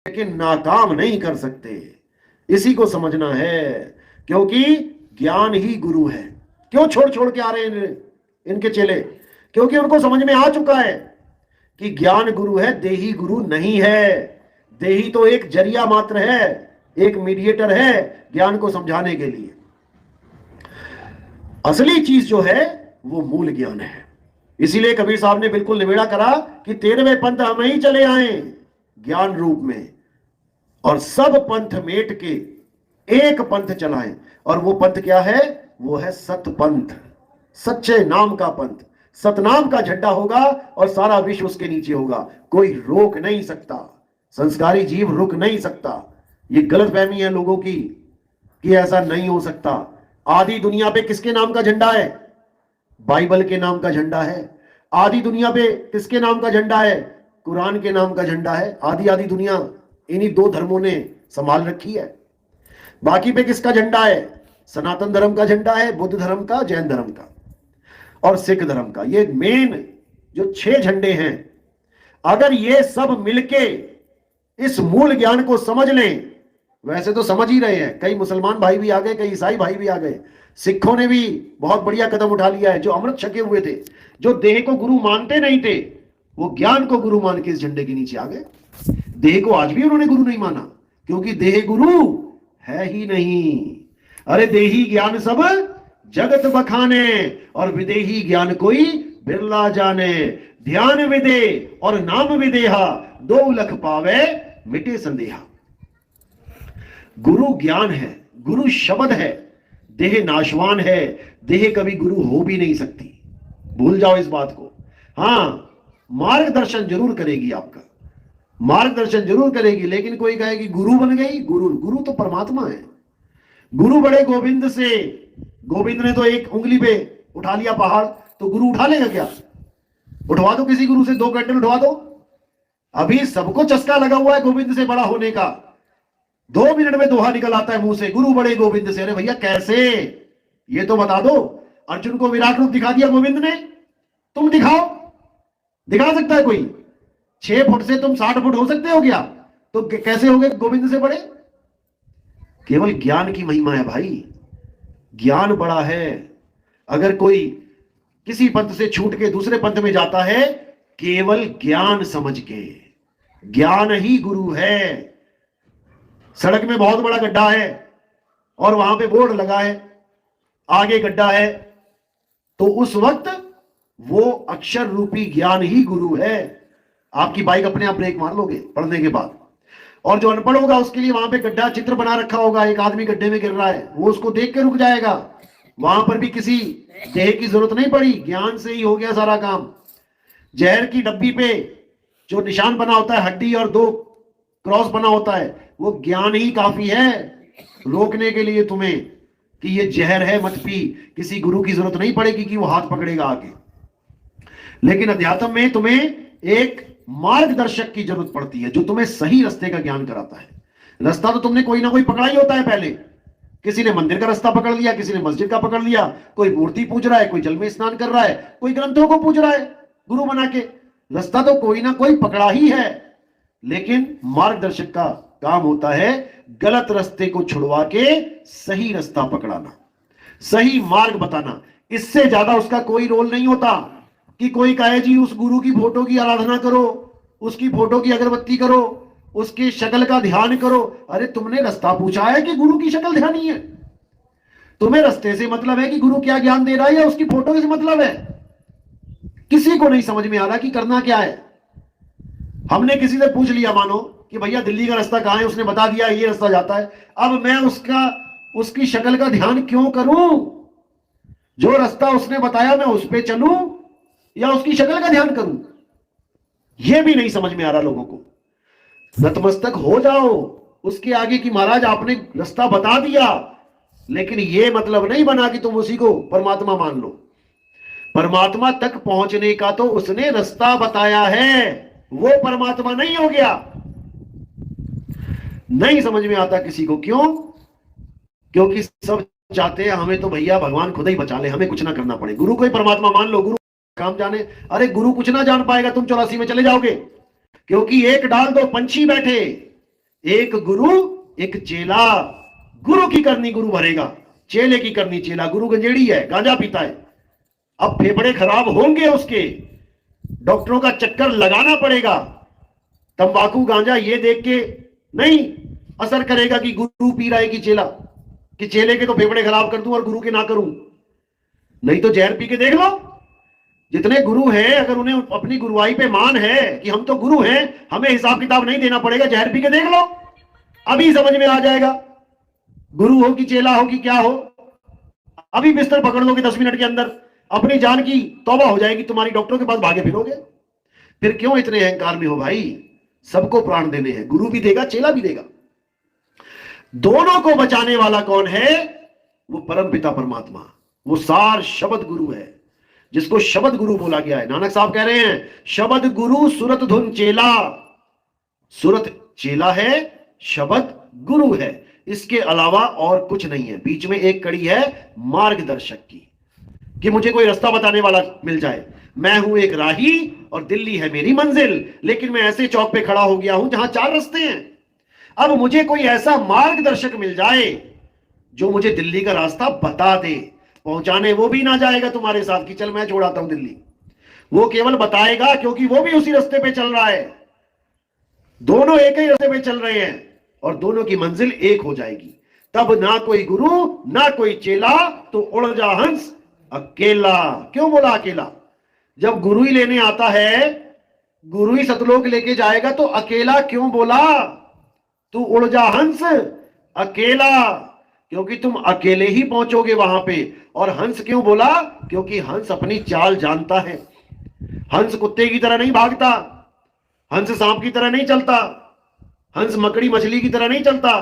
लेकिन नाकाम नहीं कर सकते। इसी को समझना है, क्योंकि ज्ञान ही गुरु है। क्यों छोड़ छोड़ के आ रहे हैं इनके चेले? क्योंकि उनको समझ में आ चुका है कि ज्ञान गुरु है, देही गुरु नहीं है। देही तो एक जरिया मात्र है, एक मीडिएटर है ज्ञान को समझाने के लिए। असली चीज जो है वो मूल ज्ञान है। इसीलिए कबीर साहब ने बिल्कुल निवेड़ा करा कि 13वें पंथ हम ही चले आए ज्ञान रूप में, और सब पंथ मेट के एक पंथ चलाएं। और वो पंथ क्या है? वो है सत पंथ, सच्चे नाम का पंथ। सतनाम का झंडा होगा और सारा विश्व उसके नीचे होगा। कोई रोक नहीं सकता, संस्कारी जीव रुक नहीं सकता। ये गलत फहमी है लोगों की कि ऐसा नहीं हो सकता। आधी दुनिया पे किसके नाम का झंडा है? बाइबल के नाम का झंडा है। आधी दुनिया पे किसके नाम का झंडा है? कुरान के नाम का झंडा है। आधी आधी दुनिया इन्हीं दो धर्मों ने संभाल रखी है। बाकी पे किसका झंडा है? सनातन धर्म का झंडा है, बुद्ध धर्म का, जैन धर्म का और सिख धर्म का। ये मेन जो 6 झंडे हैं, अगर ये सब मिलके इस मूल ज्ञान को समझ लें, वैसे तो समझ ही रहे हैं, कई मुसलमान भाई भी आ गए, कई ईसाई भाई भी आ गए, सिखों ने भी बहुत बढ़िया कदम उठा लिया है। जो अमृत छके हुए थे, जो देह को गुरु मानते नहीं थे, वो ज्ञान को गुरु मान के इस झंडे के नीचे आ गए। देह को आज भी उन्होंने गुरु नहीं माना, क्योंकि देह गुरु है ही नहीं। अरे देही ज्ञान सब जगत बखाने, और विदेही ज्ञान कोई बिरला जाने। ध्यान विदे और नाम विदेहा, 2 लख पावे मिटे संदेहा। गुरु ज्ञान है, गुरु शब्द है। देह नाशवान है, देह कभी गुरु हो भी नहीं सकती, भूल जाओ इस बात को। हां, मार्गदर्शन जरूर करेगी, आपका मार्गदर्शन जरूर करेगी, लेकिन कोई कहेगी गुरु बन गई। गुरु तो परमात्मा है। गुरु बड़े गोविंद से, गोविंद ने तो एक उंगली पे उठा लिया पहाड़, तो गुरु उठा लेगा क्या? उठवा दो किसी गुरु से, 2 घंटे उठवा दो। अभी सबको चस्का लगा हुआ है गोविंद से बड़ा होने का। 2 मिनट में दोहा निकल आता है मुंह से, गुरु बड़े गोविंद से। अरे भैया कैसे, ये तो बता दो। अर्जुन को विराट रूप दिखा दिया गोविंद ने, तुम दिखाओ। दिखा सकता है कोई? 6 फुट से तुम 60 फुट हो सकते हो क्या? तो कैसे हो गए गोविंद से बड़े? केवल ज्ञान की महिमा है भाई, ज्ञान बड़ा है। अगर कोई किसी पंथ से छूट के दूसरे पंथ में जाता है, केवल ज्ञान समझ के, ज्ञान ही गुरु है। सड़क में बहुत बड़ा गड्ढा है और वहां पे बोर्ड लगा है, आगे गड्ढा है, तो उस वक्त वो अक्षर रूपी ज्ञान ही गुरु है। आपकी बाइक अपने आप ब्रेक मार लोगे पढ़ने के बाद। और जो अनपढ़ होगा उसके लिए वहां पे गड्ढा चित्र बना रखा होगा, एक आदमी गड्ढे में गिर रहा है, वो उसको देख के रुक जाएगा। वहां पर भी किसी देह की जरूरत नहीं पड़ी, ज्ञान से ही हो गया सारा काम। जहर की डब्बी पे जो निशान बना होता है, हड्डी और 2 क्रॉस बना होता है, वो ज्ञान ही काफी है रोकने के लिए तुम्हें कि ये जहर है, मत पी। किसी गुरु की जरूरत नहीं पड़ेगी कि वो हाथ पकड़ेगा आगे। लेकिन अध्यात्म में तुम्हें एक मार्गदर्शक की जरूरत पड़ती है, जो तुम्हें सही रास्ते का ज्ञान कराता है। रास्ता तो तुमने कोई ना कोई पकड़ा ही होता है पहले। किसी ने मंदिर का रास्ता पकड़ लिया, किसी ने मस्जिद का पकड़ लिया, कोई मूर्ति पूज रहा है, कोई जल में स्नान कर रहा है, कोई ग्रंथों को पूज रहा है गुरु बना के। रास्ता तो कोई ना कोई पकड़ा ही है, लेकिन मार्गदर्शक का काम होता है गलत रास्ते को छुड़वा के सही रास्ता पकड़ाना, सही मार्ग बताना। इससे ज्यादा उसका कोई रोल नहीं होता कि कोई कहे जी उस गुरु की फोटो की आराधना करो, उसकी फोटो की अगरबत्ती करो, उसकी शक्ल का ध्यान करो। अरे तुमने रास्ता पूछा है कि गुरु की शक्ल ध्यान ही है? तुम्हें रास्ते से मतलब है कि गुरु क्या ज्ञान दे रहा है, या उसकी फोटो से मतलब है? किसी को नहीं समझ में आ रहा कि करना क्या है। हमने किसी से पूछ लिया, मानो कि भैया दिल्ली का रास्ता कहां है, उसने बता दिया ये रास्ता जाता है। अब मैं उसकी शक्ल का ध्यान क्यों करूं? जो रास्ता उसने बताया मैं उस पर चलूं या उसकी शक्ल का ध्यान करूं? यह भी नहीं समझ में आ रहा लोगों को। नतमस्तक हो जाओ उसके आगे कि महाराज आपने रास्ता बता दिया, लेकिन यह मतलब नहीं बना कि तुम उसी को परमात्मा मान लो। परमात्मा तक पहुंचने का तो उसने रास्ता बताया है, वो परमात्मा नहीं हो गया। नहीं समझ में आता किसी को। क्यों? क्योंकि सब चाहते हैं हमें तो भैया भगवान खुद ही बचा ले, हमें कुछ ना करना पड़े। गुरु को ही परमात्मा मान लो, गुरु काम जाने। अरे गुरु कुछ ना जान पाएगा, तुम 84 में चले जाओगे। क्योंकि एक डाल दो पंछी बैठे, एक गुरु एक चेला। गुरु की करनी गुरु भरेगा, चेले की करनी चेला। गुरु गंजेड़ी है, गांजा पीता है, अब फेफड़े खराब होंगे उसके, डॉक्टरों का चक्कर लगाना पड़ेगा। तंबाकू गांजा ये देख के नहीं असर करेगा कि गुरु पी रहा है कि चेला, कि चेले के तो फेफड़े खराब कर दूं और गुरु के ना करूं। नहीं तो जहर पी के देख लो। जितने गुरु हैं, अगर उन्हें अपनी गुरुवाई पे मान है कि हम तो गुरु हैं, हमें हिसाब किताब नहीं देना पड़ेगा, जहर पी के देख लो, अभी समझ में आ जाएगा गुरु हो कि चेला हो कि क्या हो। अभी बिस्तर पकड़ लोगे 10 मिनट के अंदर, अपनी जान की तौबा हो जाएगी, तुम्हारी डॉक्टरों के पास भागे फिरोगे। फिर क्यों इतने अहंकार में हो भाई? सबको प्राण देने हैं, गुरु भी देगा चेला भी देगा। दोनों को बचाने वाला कौन है? वो परम पिता परमात्मा, वो सार शब्द गुरु है, जिसको शब्द गुरु बोला गया है। नानक साहब कह रहे हैं, शब्द गुरु सुरत धुन चेला। सुरत चेला है, शब्द गुरु है, इसके अलावा और कुछ नहीं है। बीच में एक कड़ी है मार्गदर्शक की, कि मुझे कोई रास्ता बताने वाला मिल जाए। मैं हूं एक राही और दिल्ली है मेरी मंजिल, लेकिन मैं ऐसे चौक पे खड़ा हो गया हूं जहां 4 रास्ते हैं। अब मुझे कोई ऐसा मार्गदर्शक मिल जाए जो मुझे दिल्ली का रास्ता बता दे। पहुंचाने वो भी ना जाएगा तुम्हारे साथ कि चल मैं छोड़ाता हूं दिल्ली, वो केवल बताएगा, क्योंकि वो भी उसी रास्ते पे चल रहा है। दोनों एक ही रास्ते पे चल रहे हैं और दोनों की मंजिल एक हो जाएगी। तब ना कोई गुरु ना कोई चेला, तो उड़ जा हंस अकेला। क्यों बोला अकेला? जब गुरु ही लेने आता है, गुरु ही सतलोक लेके जाएगा, तो अकेला क्यों बोला? तू उड़ जा हंस अकेला, क्योंकि तुम अकेले ही पहुंचोगे वहां पे। और हंस क्यों बोला? क्योंकि हंस अपनी चाल जानता है। हंस कुत्ते की तरह नहीं भागता, हंस सांप की तरह नहीं चलता, हंस मकड़ी मछली की तरह नहीं चलता।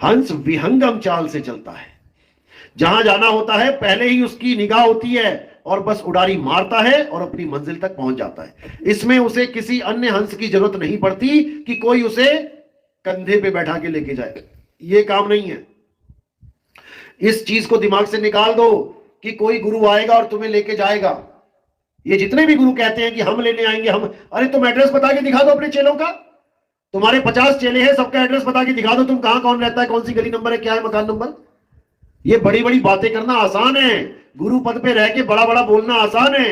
हंस विहंगम चाल से चलता है। जहां जाना होता है पहले ही उसकी निगाह होती है और बस उड़ारी मारता है और अपनी मंजिल तक पहुंच जाता है। इसमें उसे किसी अन्य हंस की जरूरत नहीं पड़ती कि कोई उसे कंधे पे बैठा के लेके जाए, ये काम नहीं है। इस चीज को दिमाग से निकाल दो कि कोई गुरु आएगा और तुम्हें लेके जाएगा। ये जितने भी गुरु कहते हैं कि हम लेने आएंगे, हम, अरे तुम एड्रेस बता के दिखा दो अपने चेलों का। तुम्हारे 50 चेले हैं, सबका एड्रेस बता के दिखा दो, तुम कहां कौन रहता है, कौन सी गली नंबर है, क्या है मकान नंबर। ये बड़ी बड़ी बातें करना आसान है, गुरु पद पे रह के बड़ा बड़ा बोलना आसान है,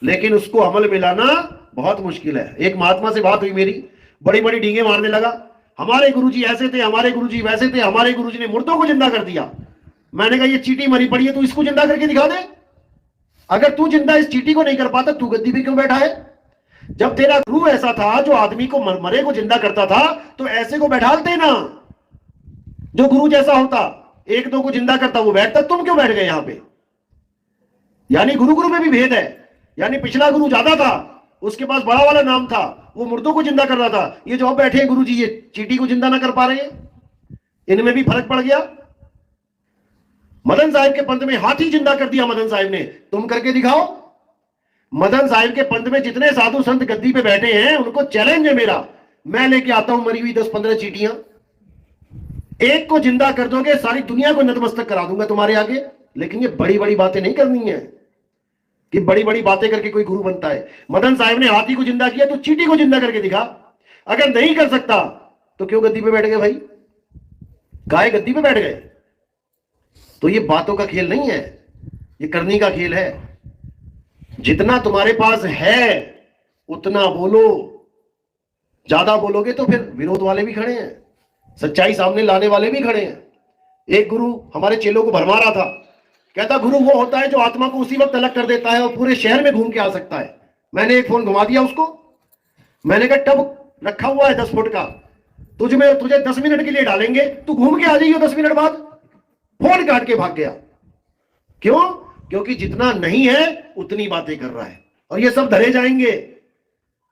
लेकिन उसको अमल में लाना बहुत मुश्किल है। एक महात्मा से बात हुई मेरी, बड़ी बड़ी डींगे मारने लगा, हमारे गुरुजी ऐसे थे, हमारे गुरुजी वैसे थे, हमारे गुरुजी ने मुर्दों को जिंदा कर दिया। मैंने कहा ये चीटी मरी पड़ी है, तू इसको जिंदा करके दिखा दे। अगर तू जिंदा इस चीटी को नहीं कर पाता, तू गद्दी पे क्यों बैठा है? जब तेरा गुरु ऐसा था जो आदमी को मरे को जिंदा करता था, तो ऐसे को बैठालते ना, जो गुरु जैसा होता, 1-2 को जिंदा करता, वो बैठता। तुम क्यों बैठ गए यहां पे? यानी गुरु गुरु में भी भेद है। यानी पिछला गुरु ज्यादा था, उसके पास बड़ा वाला नाम था, वो मुर्दों को जिंदा कर रहा था। ये जो अब बैठे हैं गुरु जी, ये चीटी को जिंदा ना कर पा रहे हैं, इनमें भी फर्क पड़ गया। मदन साहिब के पंथ में हाथी जिंदा कर दिया मदन साहिब ने, तुम करके दिखाओ। मदन साहिब के पंथ में जितने साधु संत गद्दी पे बैठे हैं, उनको चैलेंज है मेरा, मैं लेके आता हूं मरी हुई 10-15 चीटियां, एक को जिंदा कर दोगे सारी दुनिया को नतमस्तक करा दूंगा तुम्हारे आगे। लेकिन ये बड़ी बड़ी बातें नहीं करनी है कि बड़ी बड़ी बातें करके कोई गुरु बनता है। मदन साहिब ने हाथी को जिंदा किया, तो चीटी को जिंदा करके दिखा। अगर नहीं कर सकता तो क्यों गद्दी पे बैठ गए भाई? गाय गद्दी पे बैठ गए। तो ये बातों का खेल नहीं है, ये करनी का खेल है। जितना तुम्हारे पास है उतना बोलो, ज्यादा बोलोगे तो फिर विरोध वाले भी खड़े हैं, सच्चाई सामने लाने वाले भी खड़े हैं। एक गुरु हमारे चेलों को भरमा रहा था, कहता गुरु वो होता है जो आत्मा को उसी वक्त अलग कर देता है और पूरे शहर में घूम के आ सकता है। मैंने एक फोन घुमा दिया उसको, मैंने कहा टब रखा हुआ है 10 फुट का, तुझे 10 मिनट के लिए डालेंगे, तू घूम के आ जाइयो 10 मिनट बाद। फोन काट के भाग गया। क्यों? क्योंकि जितना नहीं है उतनी बातें कर रहा है। और ये सब धरे जाएंगे,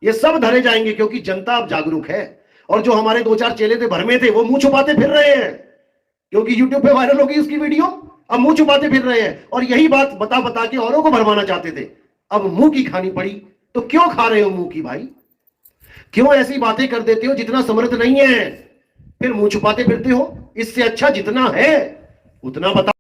ये सब धरे जाएंगे, क्योंकि जनता अब जागरूक है। और जो हमारे 2-4 चेले थे भरमे थे, वो मुंह छुपाते फिर रहे हैं, क्योंकि यूट्यूब पे वायरल हो गई उसकी वीडियो, अब मुंह छुपाते फिर रहे हैं। और यही बात बता बता के औरों को भरमाना चाहते थे, अब मुंह की खानी पड़ी। तो क्यों खा रहे हो मुंह की भाई? क्यों ऐसी बातें कर देते हो जितना समर्थ नहीं है, फिर मुंह छुपाते फिरते हो? इससे अच्छा जितना है उतना बता।